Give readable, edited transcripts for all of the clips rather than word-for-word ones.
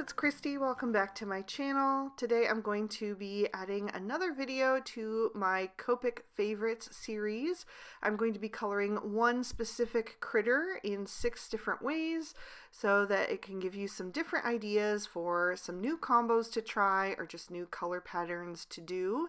it's Christy. Welcome back to my channel. Today I'm going to be adding another video to my Copic favorites series. I'm going to be coloring one specific critter in 6 different ways so that it can give you some different ideas for some new combos to try or just new color patterns to do.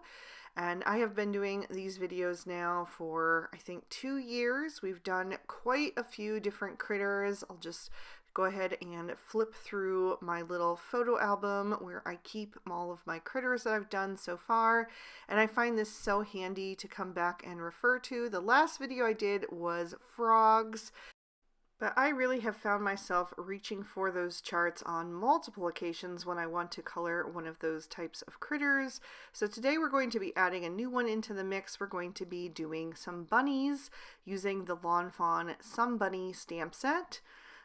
And I have been doing these videos now for I think 2 years. We've done quite a few different critters. I'll just go ahead and flip through my little photo album where I keep all of my critters that I've done so far, and I find this so handy to come back and refer to. The last video I did was frogs, but I really have found myself reaching for those charts on multiple occasions when I want to color one of those types of critters. So today we're going to be adding a new one into the mix. We're going to be doing some bunnies using the Lawn Fawn Some Bunny stamp set.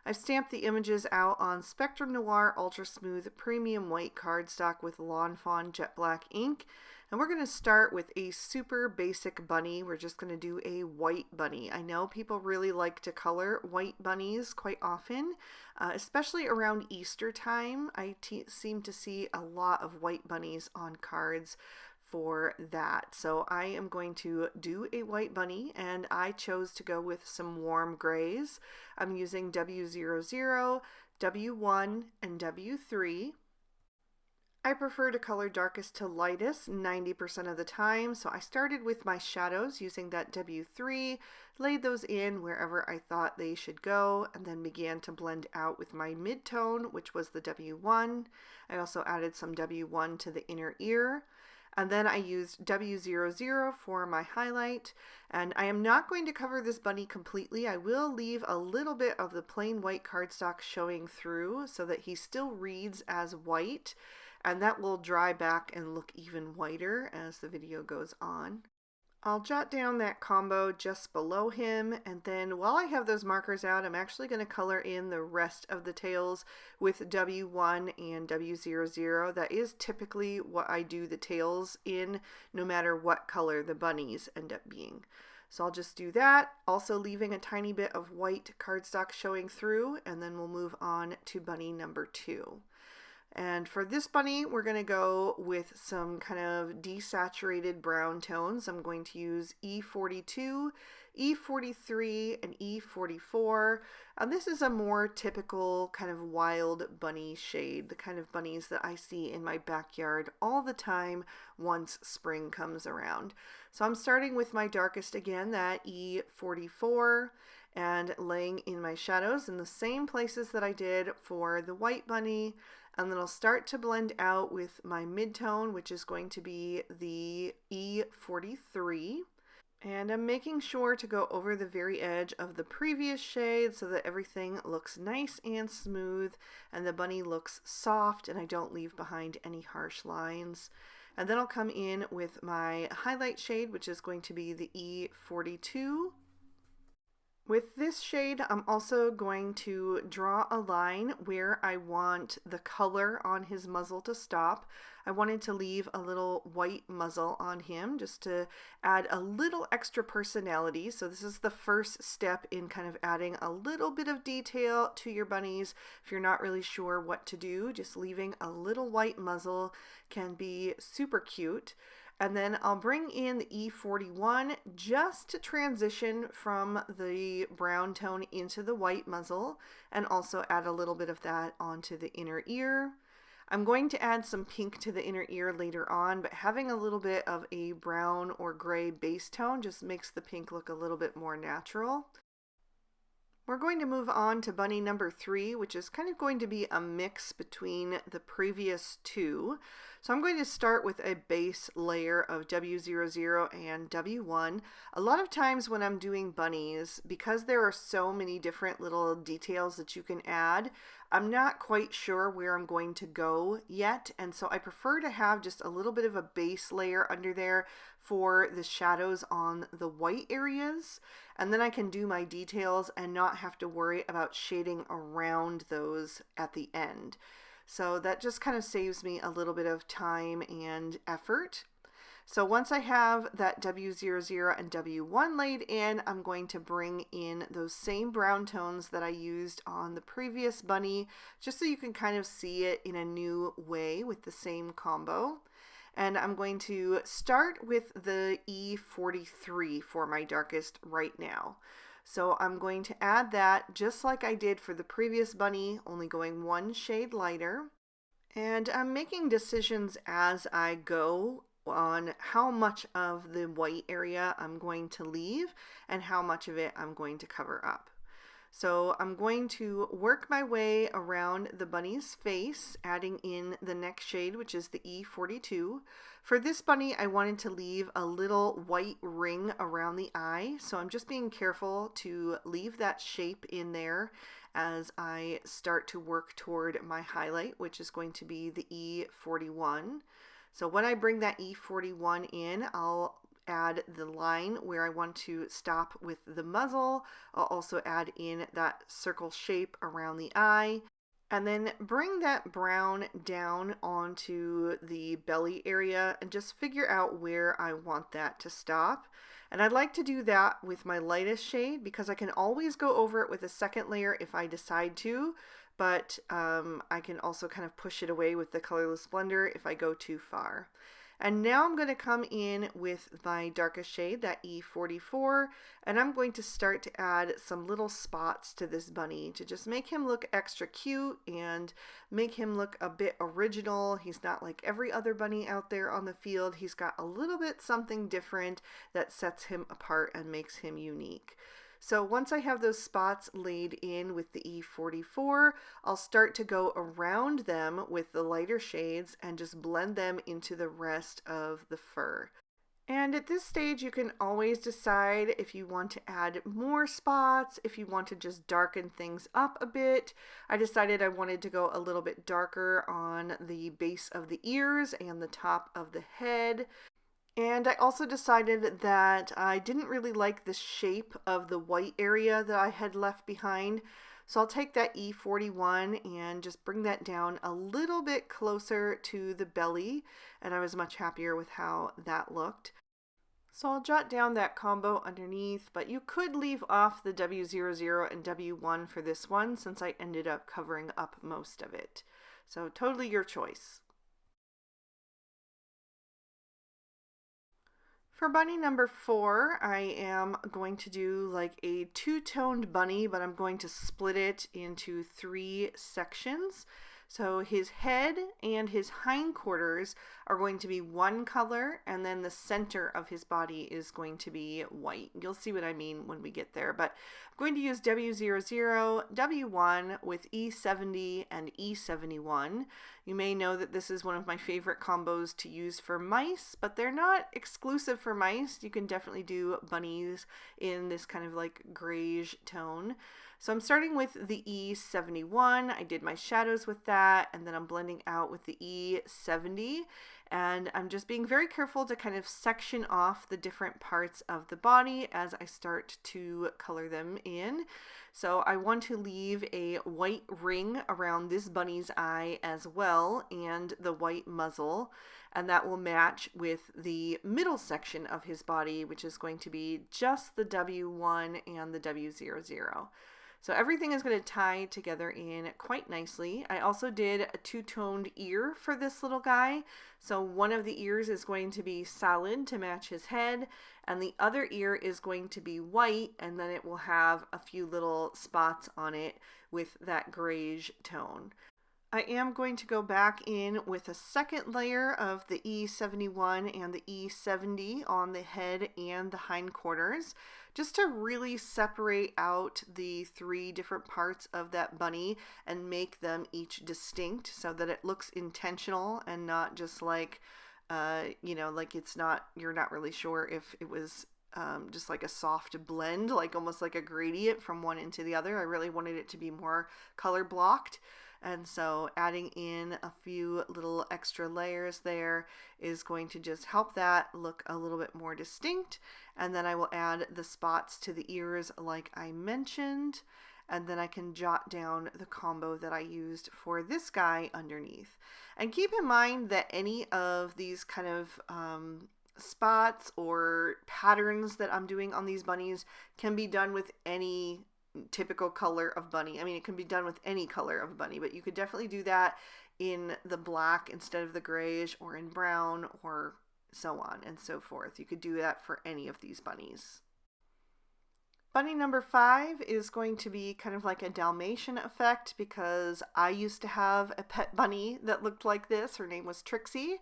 I've stamped the images out on Spectrum Noir Ultra Smooth Premium White cardstock with Lawn Fawn Jet Black ink. And we're going to start with a super basic bunny. We're just going to do a white bunny. I know people really like to color white bunnies quite often, especially around Easter time. I seem to see a lot of white bunnies on cards for that. So I am going to do a white bunny, and I chose to go with some warm grays. I'm using W00, W1, and W3. I prefer to color darkest to lightest 90% of the time, so I started with my shadows using that W3, laid those in wherever I thought they should go, and then began to blend out with my mid-tone, which was the W1. I also added some W1 to the inner ear. And then I used W00 for my highlight, and I am not going to cover this bunny completely. I will leave a little bit of the plain white cardstock showing through so that he still reads as white, and that will dry back and look even whiter as the video goes on. I'll jot down that combo just below him, and then while I have those markers out, I'm actually going to color in the rest of the tails with W1 and W00. That is typically what I do the tails in, no matter what color the bunnies end up being. So I'll just do that, also leaving a tiny bit of white cardstock showing through, and then we'll move on to bunny number 2. And for this bunny, we're going to go with some kind of desaturated brown tones. I'm going to use E42, E43, and E44. And this is a more typical kind of wild bunny shade, the kind of bunnies that I see in my backyard all the time once spring comes around. So I'm starting with my darkest again, that E44, and laying in my shadows in the same places that I did for the white bunny. And then I'll start to blend out with my mid-tone, which is going to be the E43. And I'm making sure to go over the very edge of the previous shade so that everything looks nice and smooth and the bunny looks soft and I don't leave behind any harsh lines. And then I'll come in with my highlight shade, which is going to be the E42. With this shade, I'm also going to draw a line where I want the color on his muzzle to stop. I wanted to leave a little white muzzle on him just to add a little extra personality. So this is the first step in kind of adding a little bit of detail to your bunnies. If you're not really sure what to do, just leaving a little white muzzle can be super cute. And then I'll bring in the E41 just to transition from the brown tone into the white muzzle, and also add a little bit of that onto the inner ear. I'm going to add some pink to the inner ear later on, but having a little bit of a brown or gray base tone just makes the pink look a little bit more natural. We're going to move on to bunny number 3, which is kind of going to be a mix between the previous 2. So I'm going to start with a base layer of W00 and W1. A lot of times when I'm doing bunnies, because there are so many different little details that you can add, I'm not quite sure where I'm going to go yet, and so I prefer to have just a little bit of a base layer under there for the shadows on the white areas, and then I can do my details and not have to worry about shading around those at the end. So that just kind of saves me a little bit of time and effort. So once I have that W00 and W1 laid in, I'm going to bring in those same brown tones that I used on the previous bunny, just so you can kind of see it in a new way with the same combo. And I'm going to start with the E43 for my darkest right now. So I'm going to add that just like I did for the previous bunny, only going one shade lighter. And I'm making decisions as I go on how much of the white area I'm going to leave and how much of it I'm going to cover up. So I'm going to work my way around the bunny's face, adding in the next shade, which is the E42. For this bunny, I wanted to leave a little white ring around the eye, so I'm just being careful to leave that shape in there as I start to work toward my highlight, which is going to be the E41. So when I bring that E41 in, I'll add the line where I want to stop with the muzzle. I'll also add in that circle shape around the eye, and then bring that brown down onto the belly area and just figure out where I want that to stop. And I'd like to do that with my lightest shade because I can always go over it with a second layer if I decide to, but I can also kind of push it away with the colorless blender if I go too far. And now I'm going to come in with my darkest shade, that E44, and I'm going to start to add some little spots to this bunny to just make him look extra cute and make him look a bit original. He's not like every other bunny out there on the field. He's got a little bit something different that sets him apart and makes him unique. So once I have those spots laid in with the E44, I'll start to go around them with the lighter shades and just blend them into the rest of the fur. And at this stage, you can always decide if you want to add more spots, if you want to just darken things up a bit. I decided I wanted to go a little bit darker on the base of the ears and the top of the head. And I also decided that I didn't really like the shape of the white area that I had left behind. So I'll take that E41 and just bring that down a little bit closer to the belly. And I was much happier with how that looked. So I'll jot down that combo underneath, but you could leave off the W00 and W1 for this one since I ended up covering up most of it. So totally your choice. For bunny number 4, I am going to do like a two-toned bunny, but I'm going to split it into 3 sections. So his head and his hindquarters are going to be one color, and then the center of his body is going to be white. You'll see what I mean when we get there, but I'm going to use W00, W1 with E70 and E71. You may know that this is one of my favorite combos to use for mice, but they're not exclusive for mice. You can definitely do bunnies in this kind of like grayish tone. So I'm starting with the E71. I did my shadows with that, and then I'm blending out with the E70, and I'm just being very careful to kind of section off the different parts of the body as I start to color them in. So I want to leave a white ring around this bunny's eye as well, and the white muzzle, and that will match with the middle section of his body, which is going to be just the W1 and the W00. So everything is going to tie together in quite nicely. I also did a two-toned ear for this little guy. So one of the ears is going to be solid to match his head, and the other ear is going to be white, and then it will have a few little spots on it with that grayish tone. I am going to go back in with a second layer of the E71 and the E70 on the head and the hindquarters, just to really separate out the 3 different parts of that bunny and make them each distinct so that it looks intentional and not just like, like you're not really sure if it was just like a soft blend, like almost like a gradient from one into the other. I really wanted it to be more color blocked. And so adding in a few little extra layers there is going to just help that look a little bit more distinct. And then I will add the spots to the ears like I mentioned. And then I can jot down the combo that I used for this guy underneath. And keep in mind that any of these kind of spots or patterns that I'm doing on these bunnies can be done with any typical color of bunny. I mean, it can be done with any color of bunny, but you could definitely do that in the black instead of the grayish, or in brown, or so on and so forth. You could do that for any of these bunnies. Bunny number 5 is going to be kind of like a Dalmatian effect, because I used to have a pet bunny that looked like this. Her name was Trixie,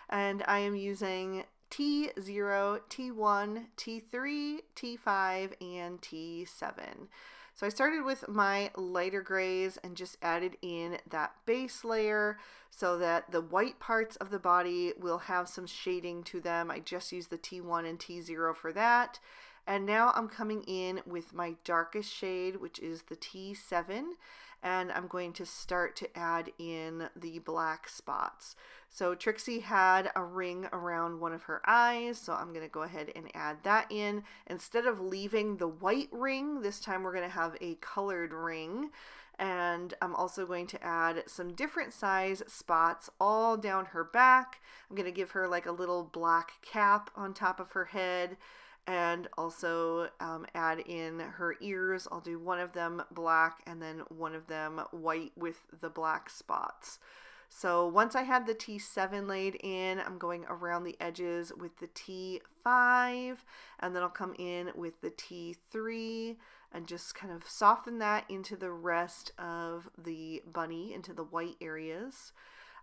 and I am using T0, T1, T3, T5, and T7. So I started with my lighter grays and just added in that base layer so that the white parts of the body will have some shading to them. I just used the T1 and T0 for that. And now I'm coming in with my darkest shade, which is the T7, and I'm going to start to add in the black spots. So Trixie had a ring around one of her eyes, so I'm going to go ahead and add that in. Instead of leaving the white ring, this time we're going to have a colored ring. And I'm also going to add some different size spots all down her back. I'm going to give her like a little black cap on top of her head, and also add in her ears. I'll do one of them black and then one of them white with the black spots. So once I had the T7 laid in, I'm going around the edges with the T5, and then I'll come in with the T3 and just kind of soften that into the rest of the bunny, into the white areas.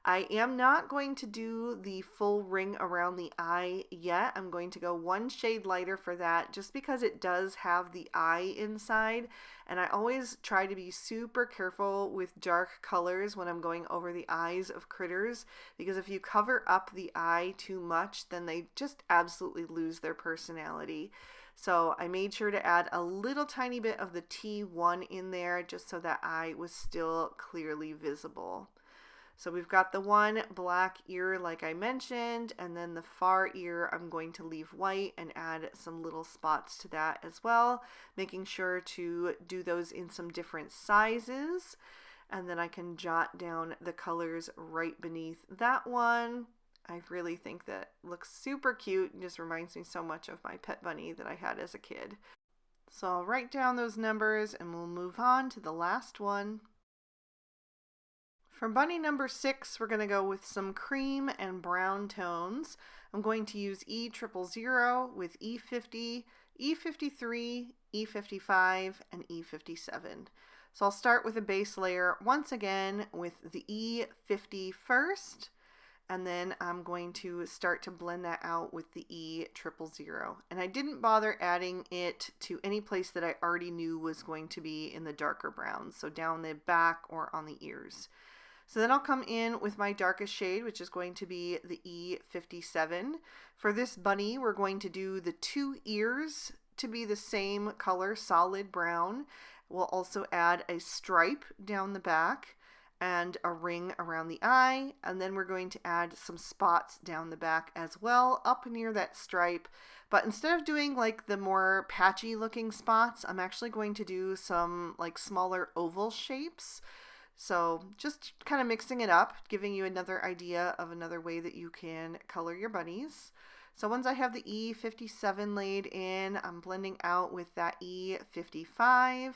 I am not going to do the full ring around the eye yet. I'm going to go one shade lighter for that, just because it does have the eye inside, and I always try to be super careful with dark colors when I'm going over the eyes of critters, because if you cover up the eye too much, then they just absolutely lose their personality. So I made sure to add a little tiny bit of the T1 in there just so that eye was still clearly visible. So we've got the one black ear like I mentioned, and then the far ear I'm going to leave white and add some little spots to that as well, making sure to do those in some different sizes. And then I can jot down the colors right beneath that one. I really think that looks super cute and just reminds me so much of my pet bunny that I had as a kid. So I'll write down those numbers and we'll move on to the last one. For bunny number 6, we're going to go with some cream and brown tones. I'm going to use E000 with E50, E53, E55, and E57. So I'll start with a base layer once again with the E50 first, and then I'm going to start to blend that out with the E000. And I didn't bother adding it to any place that I already knew was going to be in the darker browns, so down the back or on the ears. So then I'll come in with my darkest shade, which is going to be the E57. For this bunny, we're going to do the 2 ears to be the same color, solid brown. We'll also add a stripe down the back and a ring around the eye, and then we're going to add some spots down the back as well, up near that stripe. But instead of doing like the more patchy looking spots, I'm actually going to do some like smaller oval shapes. So just kind of mixing it up, giving you another idea of another way that you can color your bunnies. So once I have the E57 laid in, I'm blending out with that E55,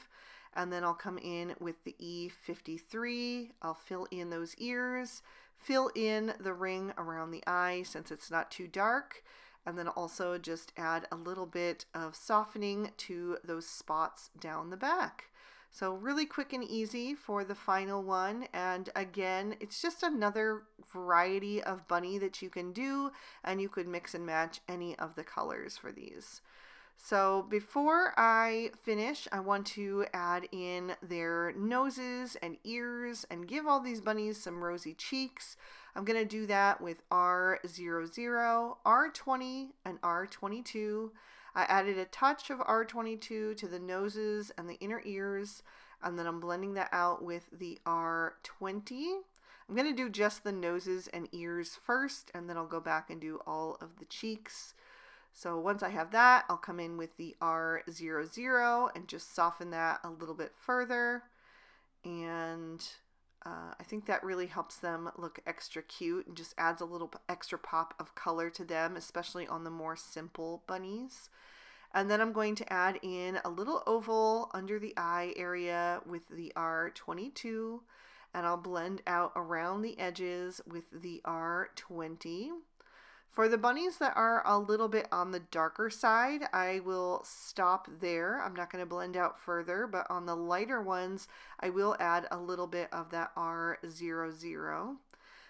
and then I'll come in with the E53. I'll fill in those ears, fill in the ring around the eye since it's not too dark, and then also just add a little bit of softening to those spots down the back. So really quick and easy for the final one, and again, it's just another variety of bunny that you can do, and you could mix and match any of the colors for these. So before I finish, I want to add in their noses and ears and give all these bunnies some rosy cheeks. I'm going to do that with R00, R20, and R22. I added a touch of R22 to the noses and the inner ears, and then I'm blending that out with the R20. I'm going to do just the noses and ears first, and then I'll go back and do all of the cheeks. So once I have that, I'll come in with the R00 and just soften that a little bit further. And I think that really helps them look extra cute and just adds a little extra pop of color to them, especially on the more simple bunnies. And then I'm going to add in a little oval under the eye area with the R22, and I'll blend out around the edges with the R20. For the bunnies that are a little bit on the darker side, I will stop there. I'm not going to blend out further, but on the lighter ones, I will add a little bit of that R00.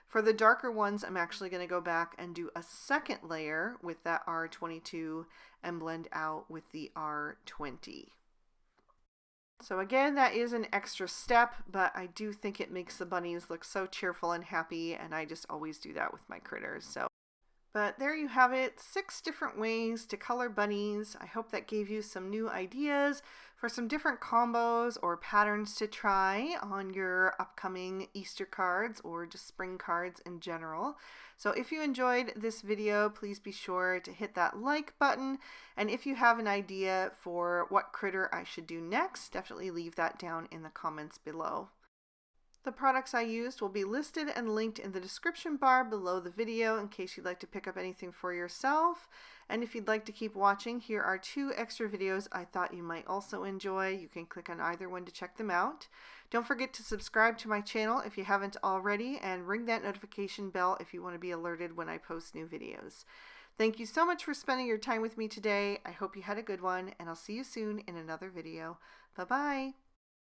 For the darker ones, I'm actually going to go back and do a second layer with that R22 and blend out with the R20. So again, that is an extra step, but I do think it makes the bunnies look so cheerful and happy, and I just always do that with my critters. But there you have it, 6 different ways to color bunnies. I hope that gave you some new ideas for some different combos or patterns to try on your upcoming Easter cards or just spring cards in general. So if you enjoyed this video, please be sure to hit that like button. And if you have an idea for what critter I should do next, definitely leave that down in the comments below. The products I used will be listed and linked in the description bar below the video in case you'd like to pick up anything for yourself. And if you'd like to keep watching, here are 2 extra videos I thought you might also enjoy. You can click on either one to check them out. Don't forget to subscribe to my channel if you haven't already, and ring that notification bell if you want to be alerted when I post new videos. Thank you so much for spending your time with me today. I hope you had a good one, and I'll see you soon in another video. Bye-bye.